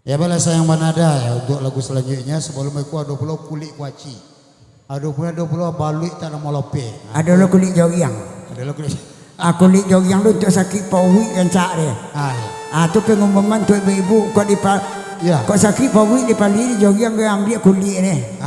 Ya bala sayang manada ya untuk lagu selanjutnya sebelum aku ada pula kulit kuaci. Ada pula baluik tak nama lope. Ada lo kulit jogiang. Ada lagu kulit. Kulit jogiang tu untuk sakit pawi yang cak dia. Tu pengumuman tu ibu kau di ya. Kau sakit pawi di pali jogiang kau ambil kulit ni.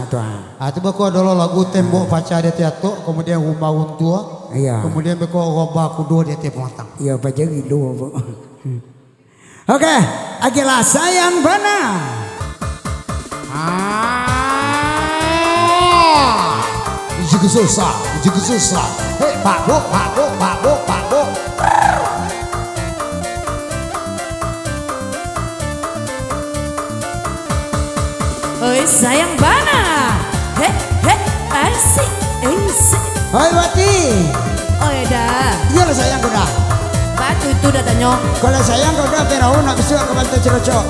Tu. Tu bako adalah lagu tembok pacar dia tiatuk, kemudian rumah untua. Iya. Kemudian bako robah kudo dia tiap matang. Iya pacar gitu. Oke, agilah sayang bana. Juga susah. Hei, Pak Bu. Oi sayang bana. Asik. Hai Wati. Oh ya dah. Iya lah sayang kau dah. Batu itu dah tanya. Kalau sayang kau dah perau nak besok ke bantai cerocok.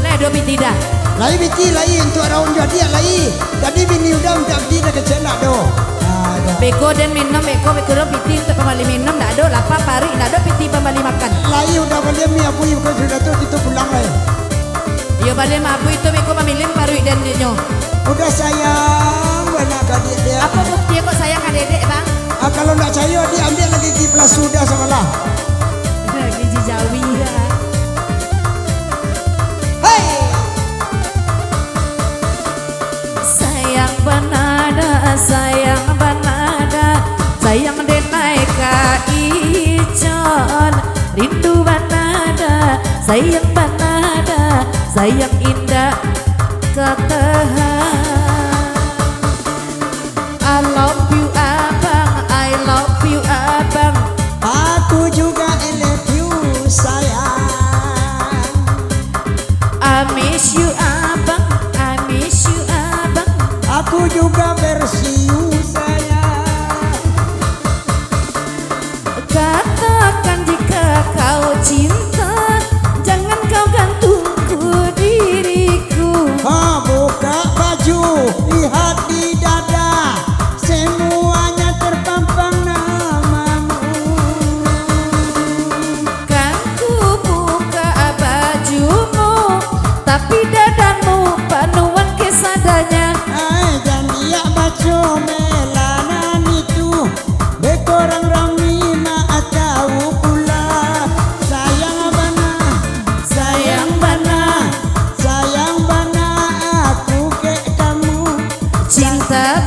Lah do biti dah. Lai biti lai untuk raun jadi lai. Jadi bini udah untuk abdi dah kecenak do. Beko dan minum beko do piti untuk kembali minum dah do lapar pari dah do piti kembali makan. Lai udah balik mi abu ibu kau sudah tu kita pulang lai. Yo balik mabu itu beko pamilin pari dan nyo. Udah sayang bana kadik dia. Apa bukti kok sayang kan dedek bang? Kalau nak cayo dia ambil lagi kiplas sudah sama lah. Lagi jawi dah. Hey. Sayang banada, sayang denai ka icon, rindu banada, sayang indah katahan. I love you abang. Aku juga I love you sayang. I miss you abang. Aku juga versi you sayang. Katakan jika kau cinta, jangan kau gantungku diriku. Buka baju, lihat di dada, semuanya terpampang namamu. Kan ku buka bajumu, tapi dadamu penuhan kesadanya. Dan iya baju melanan itu bekorang rami maat tahu pula. Sayang bana aku ke kamu. Cinta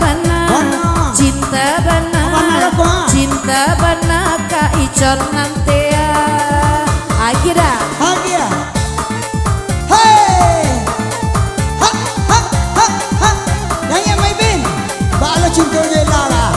bana ka icon nantea. Akhirnya Hagia. Hey. Ha. Nyanyi mai bin. Bala cinta je lara.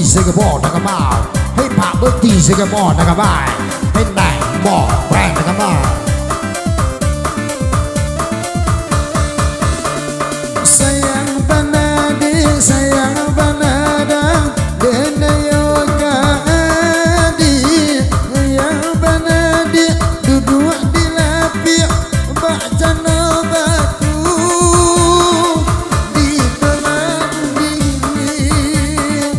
Say cái bò nó cái bao, hey Pak bước đi say cái bò nó cái bài, hey này bò bè nó cái bao. Sayang banada denayo kaadi. Sayang banadi duduk di lapik bacana batu di telan dingin.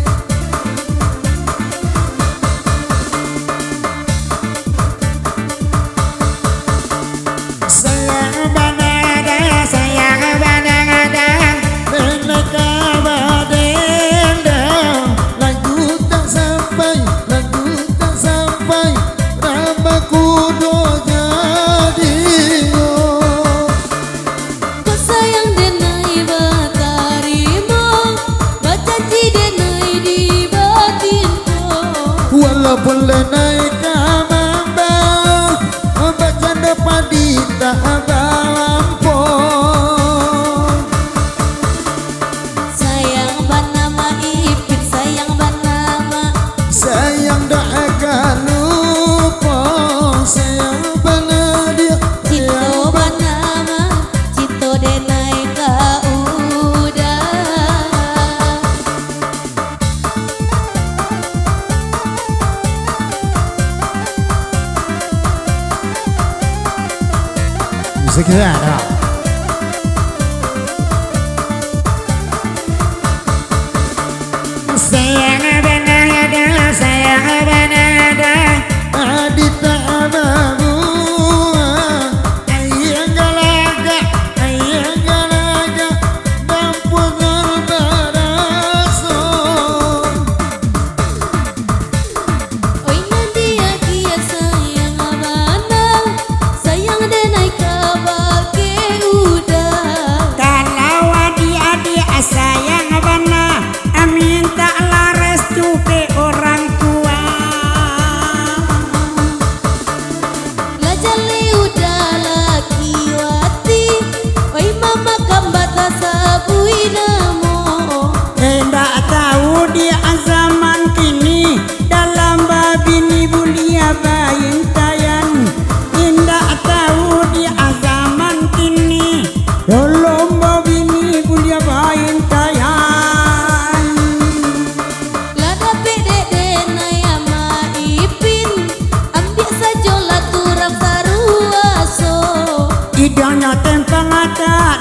Sayang banada Beneka badenda. Lagu tak sampai Ramaku do jadi. Kau sayang denai batarimo, bacaci denai di batinku. Walaupun lenai kamamba bacanda padita balampo. Sayang banama ipit, sayang banama. Sayang dah akan lupa. Sayang bana dia. Cito banama, cito denai ka udah. Bisa kira ada.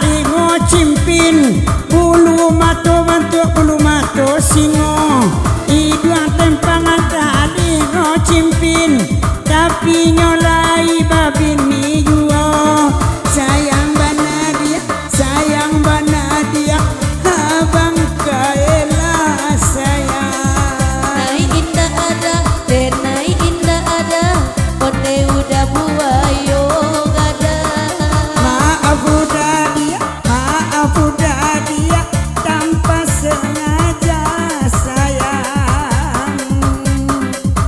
lingo cimpin bulu mato bentuk bulu mato singo iduang tempangan tak lingo cimpin tapi nyolai babini juo sayang bana dia abang kaela sayang Nai indah ada, denai indah ada, onde udah buayo gada. maaf udah dia tanpa sengaja sayang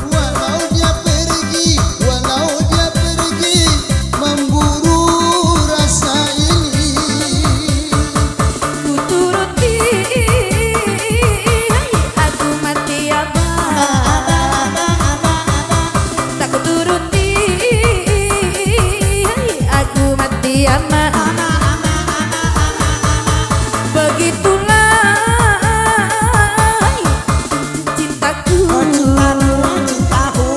Walau dia pergi memburu rasa ini. Ku turuti aku mati abang tak ku turuti aku mati amat begitulah cintaku cintaku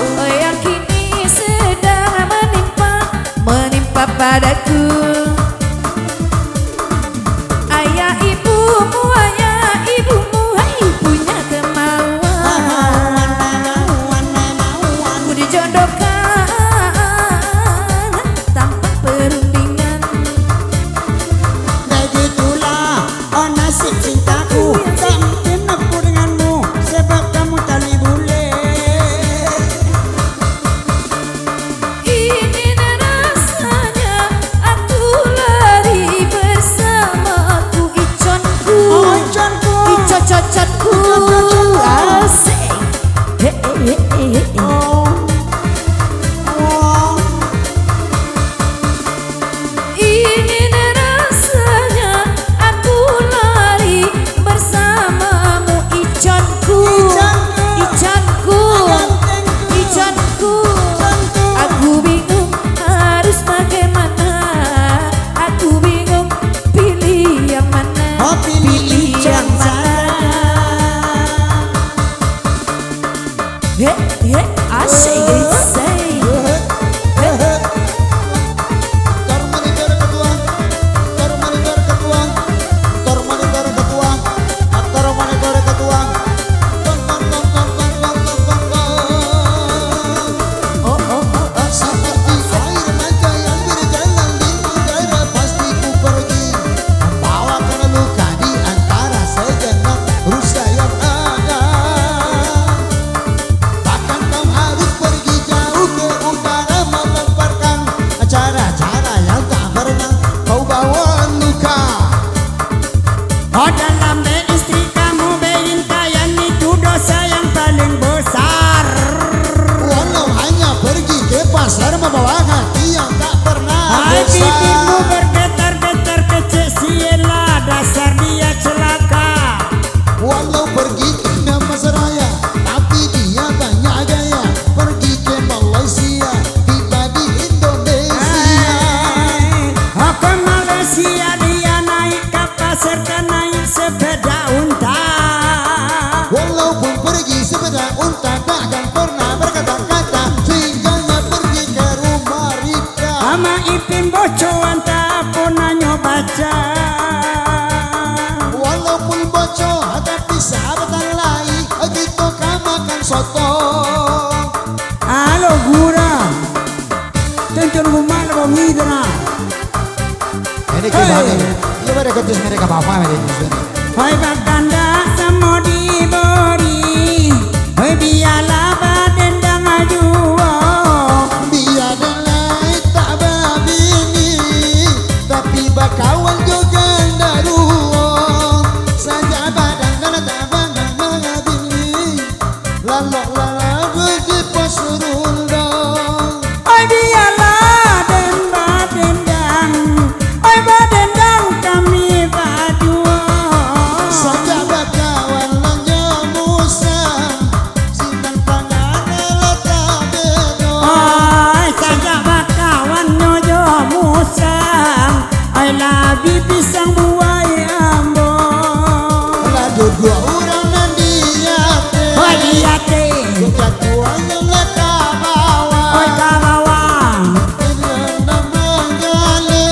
oh yang kini sedang menimpa padaku ayah ibumu hai punya kemauan ku dijodohkan tanpa perundingan begitulah oh nasib cintaku tak mungkin aku denganmu sebab kamu tali bulet ini rasanya aku lari bersamaku iconku oh iconku icon-cocotku asik oh ini rasanya aku lari bersamamu iconku iconku iconku aku bingung harus bagaimana aku bingung pilih yang mana oh pilih yang mana asik say oh oh oh oh Seperti air mata yang berjalan di udara pasti ku pergi membawakan luka di antara segenap rusa yang ada. Bahkan kau harus pergi jauh ke utara melemparkan cara-cara yang tak pernah kau bawa luka. oh dalam beristri kamu berintayan itu dosa yang paling besar Walau hanya pergi ke pasar membawa hati yang tak pernah hai bibimu besar. bergetar-getar kecil siela dasar dia celaka Walau pergi ke Damasraya, tapi dia banyak gaya. Pergi ke Malaysia, tiba di Indonesia. oh ke Malaysia dia naik kapal serta naik sepeda unta Walaupun pergi sepeda unta, takkan pernah berkata-kata. Singgahnya pergi ke rumah Rika. sama Ipin bocoan tak pernah baca Walaupun bocor, tapi sahabatan lain. Gitu kau makan soto. halo gura tentu rumah lo midra Ini gimana? Iya pada ketus mereka bapak ini. hai baganda samo diberi hai biarlah badendang ajuo Biar delai tak babini, tapi bakawan juga daruo. Saja badan dan tak bangang mengabini, lalu di posurul dong. hai biarlah den badendang hai badendang kami baduo Saja bakawan lanyamusa, sintan pangan letak bedo. hai saja bakawan nyojo musang hai labi pisang buai ambo Lalu dua orang nan dia hai dia te jatuhan yang letak bawah. hai kawawang Namanya le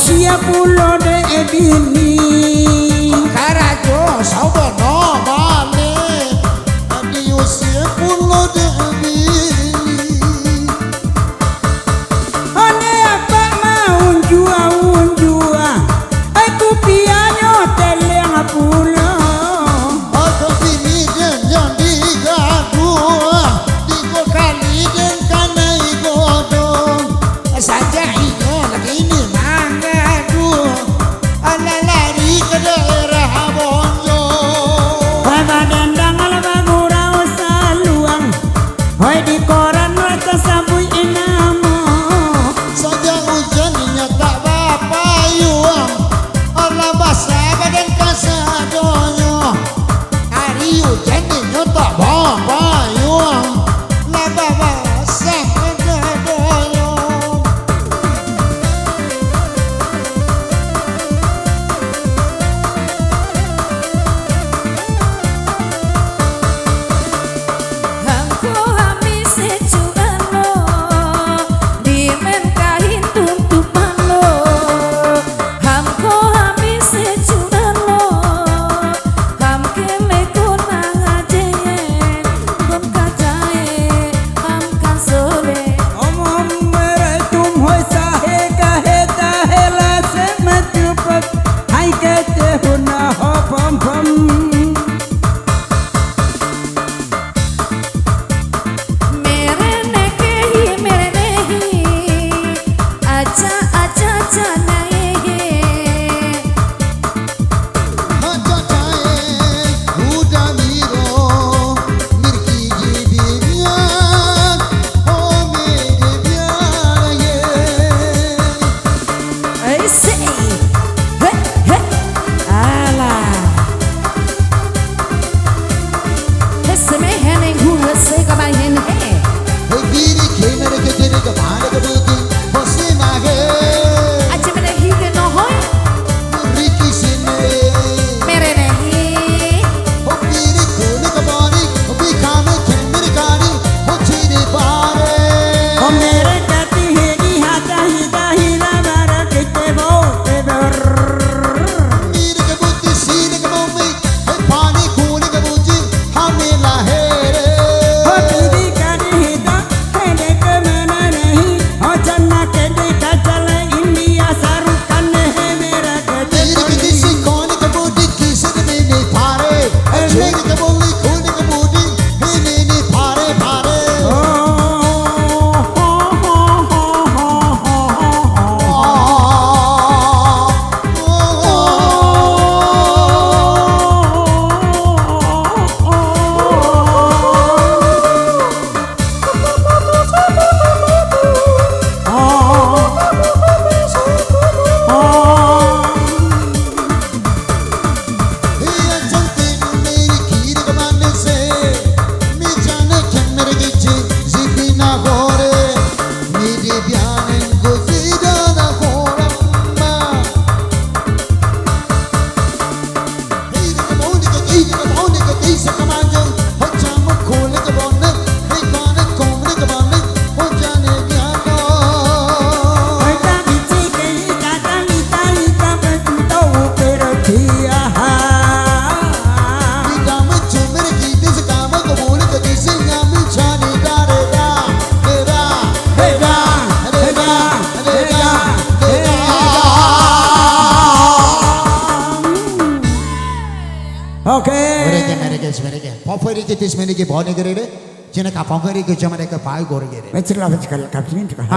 siap pulo de edini. Karajo saubono balik. Adios ya pulo de amili. One apa mau unjua. Aku piano teleng pulo. Aku bini dan yang digadua. Digo kali dan kanai godong. saja iyo lagi ini Mangadu ala lari ke daerah Bonjo. Baba dendang ala bagurau saluang. Hoi di koran wata sabui inamo. Saja hujannya tak bapayuang. Ala basa badan kasadonyo. hari hujan ini tak Bapayuang. La basa kasadonyo. Hamko hamis secuan lo di menkahin tuntupan lo. Hamko hamis secuan lo hamke mekon ngajen kon kajae ham kasole. Omom meretum hoi sahe kaheta hela semetupat. Hai kete huna ho pom pom. Merenehi aja janae. Haja chae uda miro mirki jibinya o mere biaye. I say, hey, hey, ala. Hesse me henning hu hesse ka ba hen he. Hey biri kemere ke tere ke bhane ke buti bose mage Ache me hi ke no hoy. riki sine Mere nahi. o biri kone ke bari o bi khame kemere gani o chire pare. O mere kati hegi hata hida hila mara kete bo te ber. Mire ke buti sine ke mummy hey pani kone ke buti hame lahere. O tiri kadi hida hele ke mana nahi. O channa kede kachala India sarukan he mera kete Mire ke disi kone ke buti kisne mene pare. Chire ke bulli kone ke buti he mene pare pare. Hiya jante meri khir ke mane se mi jane ke mere giche zibina gore mere byaane ko zida na horamma hey ke maune ke dise kamanjo ho cham khole ke bonne hey kane komne ke bonne ho jane gyano Oita bici ke kata lita lita betuto pero tia ha. Dam chumere ki dis kam kabul ke dise nyam chane dare da dera Heda heda heda heda. Okay. mereka popori ke tis mereka bone gerere jene ka pongeri ke jamane ke pai gore gere Betul betul kapten itu kan.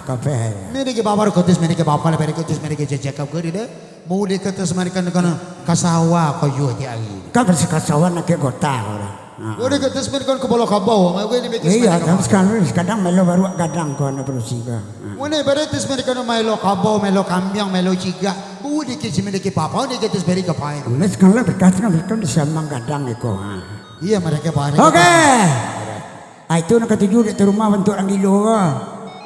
Kafe. mereka babar ke tis mereka bapal mereka tis mereka check up gerere mule ke tis mereka kana kasawa ko yo ti agi Kafe sekasawan nak kota orang. gore ke tis mereka ko bolo kabo ma gue ni bekis Iya, mereka tapi sekarang kadang melo baru kadang kau nak berusaha. Mune beretis mereka no melo kabo melo kambiang melo ciga budi ke tis mereka papa ni ke tis mereka pai Mes kalau berkata mereka disambang kadang itu. iya mereka pai Oke. Itu nak ketujuh di rumah bentuk orang gilo.